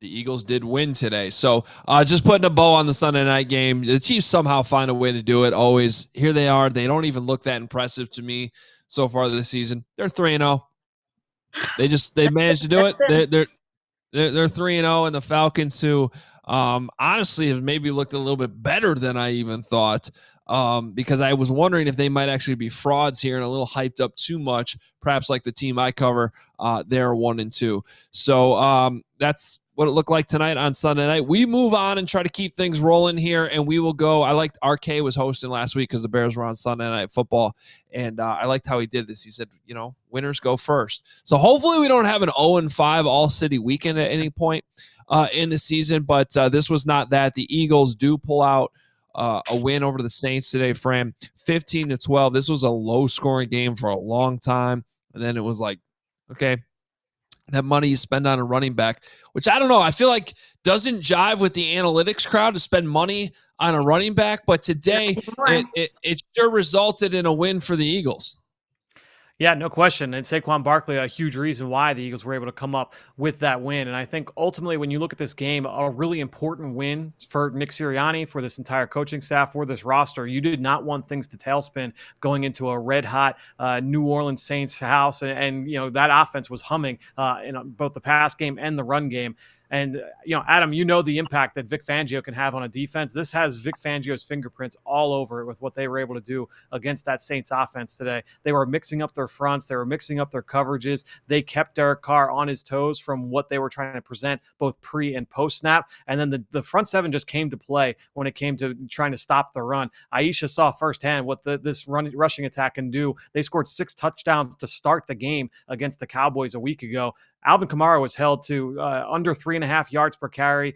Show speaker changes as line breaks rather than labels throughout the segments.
The Eagles did win today. So just putting a bow on the Sunday night game. The Chiefs somehow find a way to do it. Always. Here they are. They don't even look that impressive to me so far this season. They're 3-0. They managed to do it. They're 3-0, and the Falcons, who honestly have maybe looked a little bit better than I even thought, because I was wondering if they might actually be frauds here and a little hyped up too much, perhaps like the team I cover. They're 1-2. So that's what it looked like tonight on Sunday night. We move on and try to keep things rolling here, and we will go. I liked RK was hosting last week because the Bears were on Sunday Night Football, and I liked how he did this. He said, winners go first. So hopefully we don't have an 0-5 all-city weekend at any point in the season, but this was not that. The Eagles do pull out a win over the Saints today, Fran, 15-12. This was a low-scoring game for a long time, and then it was like, okay, that money you spend on a running back, which I don't know, I feel like doesn't jive with the analytics crowd to spend money on a running back, but today it sure resulted in a win for the Eagles.
Yeah, no question. And Saquon Barkley, a huge reason why the Eagles were able to come up with that win. And I think ultimately, when you look at this game, a really important win for Nick Sirianni, for this entire coaching staff, for this roster. You did not want things to tailspin going into a red hot New Orleans Saints house. And that offense was humming in both the pass game and the run game. And, Adam, the impact that Vic Fangio can have on a defense. This has Vic Fangio's fingerprints all over it with what they were able to do against that Saints offense today. They were mixing up their fronts. They were mixing up their coverages. They kept Derek Carr on his toes from what they were trying to present both pre and post snap. And then the front seven just came to play when it came to trying to stop the run. Aisha saw firsthand what this rushing attack can do. They scored 6 touchdowns to start the game against the Cowboys a week ago. Alvin Kamara was held to under 3.5 yards per carry,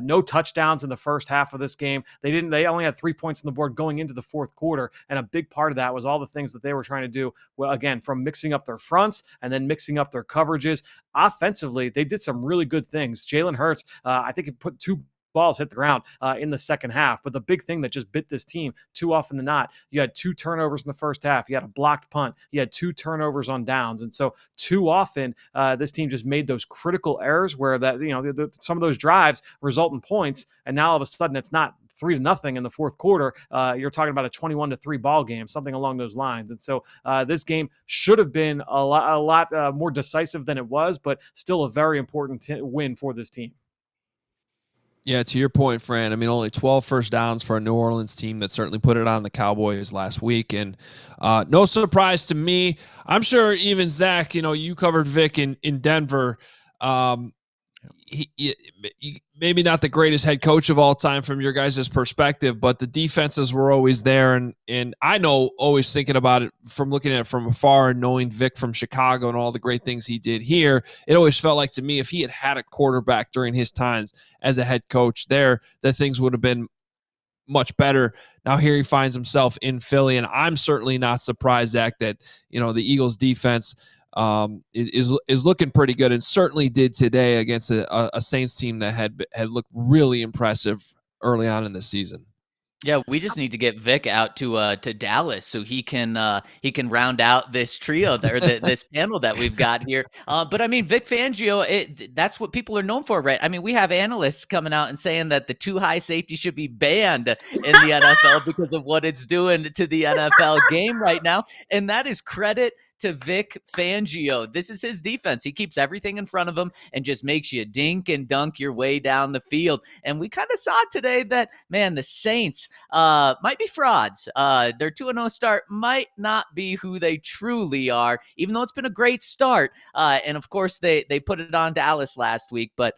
no touchdowns in the first half of this game. They only had 3 points on the board going into the fourth quarter, and a big part of that was all the things that they were trying to do. Well, again, from mixing up their fronts and then mixing up their coverages. Offensively, they did some really good things. Jalen Hurts, I think he put 2 balls hit the ground in the second half. But the big thing that just bit this team too often than not, you had 2 turnovers in the first half. You had a blocked punt. You had 2 turnovers on downs. And so too often this team just made those critical errors where that, some of those drives result in points. And now all of a sudden it's not 3-0 in the fourth quarter. You're talking about a 21-3 ball game, something along those lines. And so this game should have been a lot more decisive than it was, but still a very important win for this team.
Yeah, to your point, Fran, I mean, only 12 first downs for a New Orleans team that certainly put it on the Cowboys last week. And no surprise to me. I'm sure even Zach, you covered Vic in Denver. He maybe not the greatest head coach of all time from your guys' perspective, but the defenses were always there. And I know, always thinking about it from looking at it from afar and knowing Vic from Chicago and all the great things he did here, it always felt like to me, if he had had a quarterback during his times as a head coach there, that things would have been much better. Now here he finds himself in Philly, and I'm certainly not surprised, Zach, that the Eagles defense is looking pretty good, and certainly did today against a Saints team that had looked really impressive early on in the season.
Yeah, we just need to get Vic out to Dallas so he can round out this trio there, this panel that we've got here. But I mean, Vic Fangio, that's what people are known for, right? I mean, we have analysts coming out and saying that the too high safety should be banned in the NFL because of what it's doing to the NFL game right now, and that is credit to Vic Fangio. This is his defense. He keeps everything in front of him and just makes you dink and dunk your way down the field. And we kind of saw today that, man, the Saints might be frauds. Their 2-0 start might not be who they truly are, even though it's been a great start. And of course, they put it on Dallas last week. But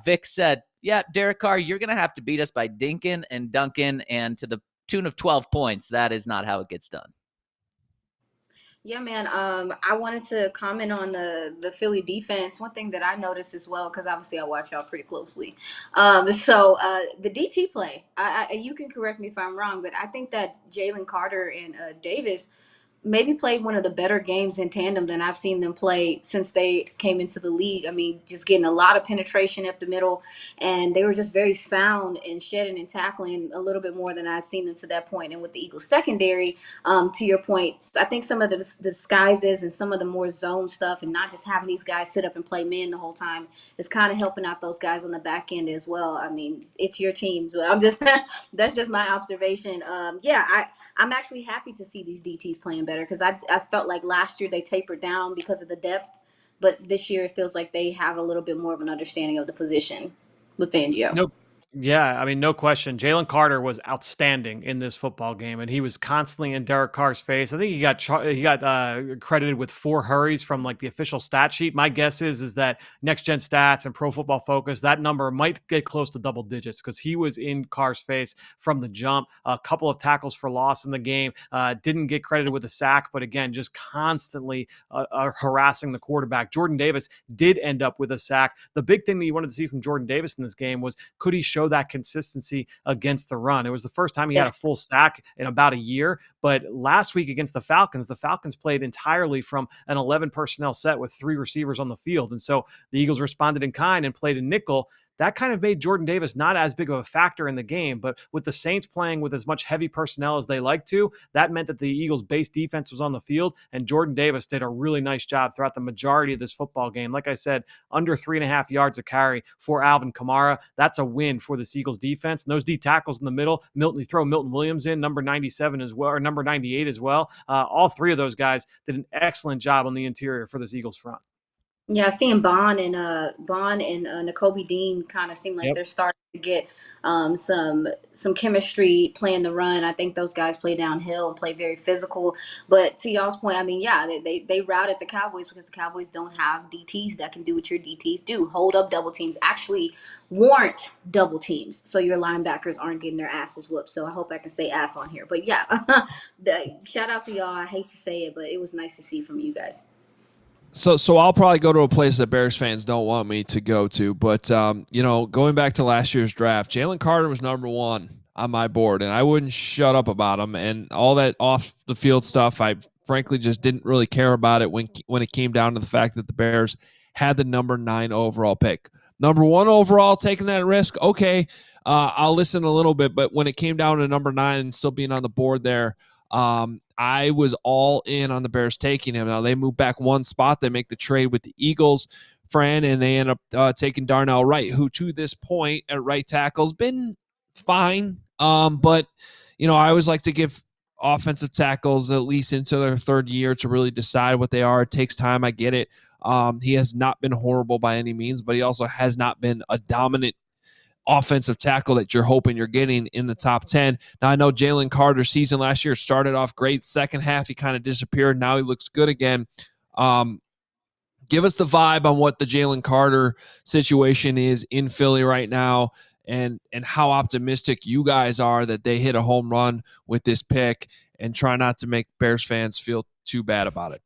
Vic said, yeah, Derek Carr, you're going to have to beat us by dinking and dunking, and to the tune of 12 points. That is not how it gets done.
Yeah, man. I wanted to comment on the Philly defense. One thing that I noticed as well, because obviously I watch y'all pretty closely. So the DT play, you can correct me if I'm wrong, but I think that Jalen Carter and Davis maybe played one of the better games in tandem than I've seen them play since they came into the league. I mean, just getting a lot of penetration up the middle, and they were just very sound in shedding and tackling a little bit more than I'd seen them to that point. And with the Eagles secondary, to your point, I think some of the disguises and some of the more zone stuff, and not just having these guys sit up and play men the whole time, is kind of helping out those guys on the back end as well. I mean, it's your team, but I'm just that's just my observation. I'm actually happy to see these DTs playing better, because I felt like last year they tapered down because of the depth, but this year it feels like they have a little bit more of an understanding of the position with Fangio.
No, yeah, I mean, no question. Jalen Carter was outstanding in this football game, and he was constantly in Derek Carr's face. I think he got credited with 4 hurries from like the official stat sheet. My guess is that Next Gen Stats and Pro Football Focus, that number might get close to double digits, because he was in Carr's face from the jump. A couple of tackles for loss in the game. Didn't get credited with a sack, but again, just constantly harassing the quarterback. Jordan Davis did end up with a sack. The big thing that you wanted to see from Jordan Davis in this game was, could he show that consistency against the run? It was the first time he had a full sack in about a year, but last week against the Falcons played entirely from an 11 personnel set with 3 receivers on the field. And so the Eagles responded in kind and played a nickel. That kind of made Jordan Davis not as big of a factor in the game, but with the Saints playing with as much heavy personnel as they like to, that meant that the Eagles' base defense was on the field, and Jordan Davis did a really nice job throughout the majority of this football game. Like I said, under 3.5 yards a carry for Alvin Kamara. That's a win for the Eagles defense. And those D tackles in the middle, you throw Milton Williams in, number 97 as well, or number 98 as well. All 3 of those guys did an excellent job on the interior for this Eagles front.
Yeah, seeing Bond and Nakobe Dean kind of seem like
Yep.
they're starting to get some chemistry playing the run. I think those guys play downhill and play very physical. But to y'all's point, I mean, yeah, they routed the Cowboys because the Cowboys don't have DTs that can do what your DTs do: hold up double teams, actually warrant double teams, so your linebackers aren't getting their asses whooped. So I hope I can say ass on here. But yeah, shout out to y'all. I hate to say it, but it was nice to see from you guys.
So I'll probably go to a place that Bears fans don't want me to go to, but going back to last year's draft, Jalen Carter was number 1 on my board, and I wouldn't shut up about him. And all that off the field stuff, I frankly just didn't really care about it when it came down to the fact that the Bears had the number 9 overall pick. Number 1 overall, taking that risk, okay, I'll listen a little bit. But when it came down to number 9 and still being on the board there, I was all in on the Bears taking him. Now they move back 1 spot. They make the trade with the Eagles, Fran, and they end up taking Darnell Wright, who to this point at right tackle has been fine. But I always like to give offensive tackles at least into their 3rd year to really decide what they are. It takes time. I get it. He has not been horrible by any means, but he also has not been a dominant offensive tackle that you're hoping you're getting in the top 10. Now, I know Jalen Carter's season last year started off great. Second half, he kind of disappeared. Now he looks good again. Give us the vibe on what the Jalen Carter situation is in Philly right now, and how optimistic you guys are that they hit a home run with this pick, and try not to make Bears fans feel too bad about it.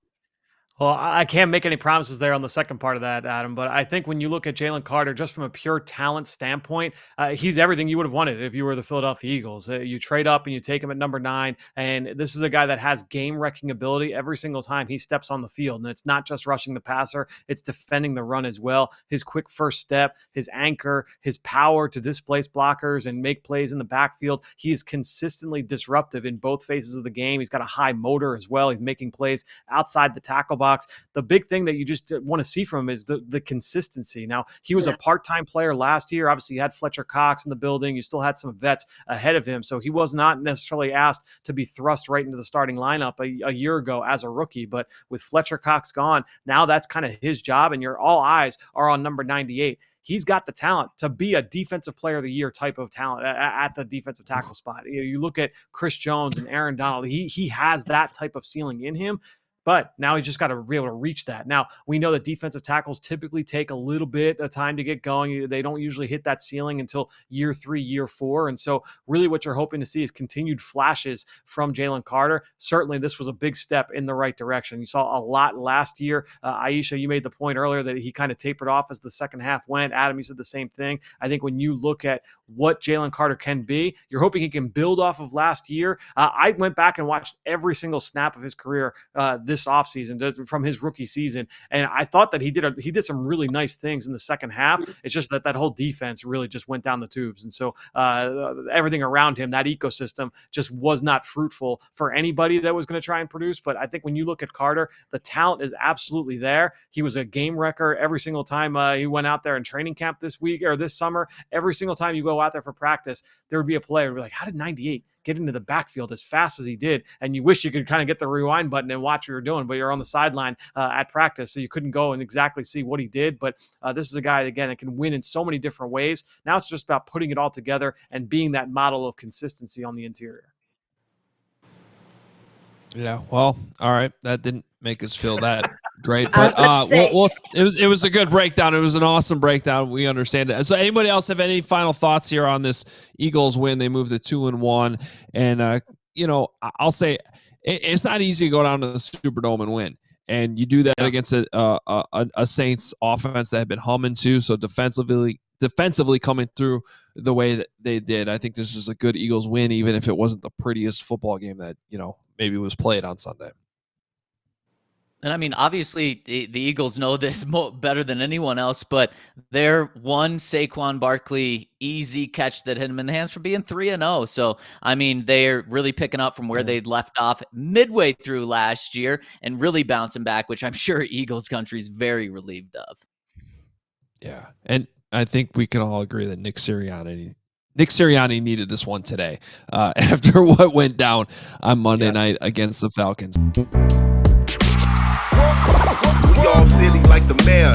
Well, I can't make any promises there on the second part of that, Adam, but I think when you look at Jalen Carter, just from a pure talent standpoint, he's everything you would have wanted if you were the Philadelphia Eagles. You trade up and you take him at number 9, and this is a guy that has game-wrecking ability every single time he steps on the field, and it's not just rushing the passer, it's defending the run as well. His quick first step, his anchor, his power to displace blockers and make plays in the backfield. He is consistently disruptive in both phases of the game. He's got a high motor as well. He's making plays outside the tackle box. The big thing that you just want to see from him is the consistency. Now, he was a part-time player last year. Obviously, you had Fletcher Cox in the building. You still had some vets ahead of him. So he was not necessarily asked to be thrust right into the starting lineup a year ago as a rookie. But with Fletcher Cox gone, now that's kind of his job, and all eyes are on number 98. He's got the talent to be a defensive player of the year type of talent at the defensive tackle spot. You look at Chris Jones and Aaron Donald. He has that type of ceiling in him. But now he's just got to be able to reach that. Now, we know that defensive tackles typically take a little bit of time to get going. They don't usually hit that ceiling until year 3, year 4. And so really what you're hoping to see is continued flashes from Jalen Carter. Certainly this was a big step in the right direction. You saw a lot last year. Aisha, you made the point earlier that he kind of tapered off as the second half went. Adam, you said the same thing. I think when you look at what Jalen Carter can be, you're hoping he can build off of last year. I went back and watched every single snap of his career this offseason from his rookie season, and I thought that he did some really nice things in the second half. It's just that whole defense really just went down the tubes, and so everything around him, that ecosystem, just was not fruitful for anybody that was going to try and produce. But I think when you look at Carter, the talent is absolutely there. He was a game wrecker every single time he went out there in training camp this week or this summer. Every single time you go out there for practice, there would be a player who'd be like, how did 98 get into the backfield as fast as he did? And you wish you could kind of get the rewind button and watch what you're doing, but you're on the sideline at practice, so you couldn't go and exactly see what he did. But this is a guy, again, that can win in so many different ways. Now it's just about putting it all together and being that model of consistency on the interior.
Yeah, well, all right. That didn't make us feel that great, but it was a good breakdown. It was an awesome breakdown. We understand it. So, anybody else have any final thoughts here on this Eagles win? They moved to 2-1, and I'll say it's not easy to go down to the Superdome and win, and you do that against a Saints offense that had been humming too. So defensively coming through the way that they did, I think this is a good Eagles win, even if it wasn't the prettiest football game that maybe was played on Sunday.
And I mean, obviously, the Eagles know this better than anyone else, but their one Saquon Barkley easy catch that hit him in the hands for being 3-0. So, I mean, they're really picking up from where they'd left off midway through last year and really bouncing back, which I'm sure Eagles country is very relieved of.
Yeah, and I think we can all agree that Nick Sirianni needed this one today after what went down on Monday night against the Falcons.
We all silly like the mayor.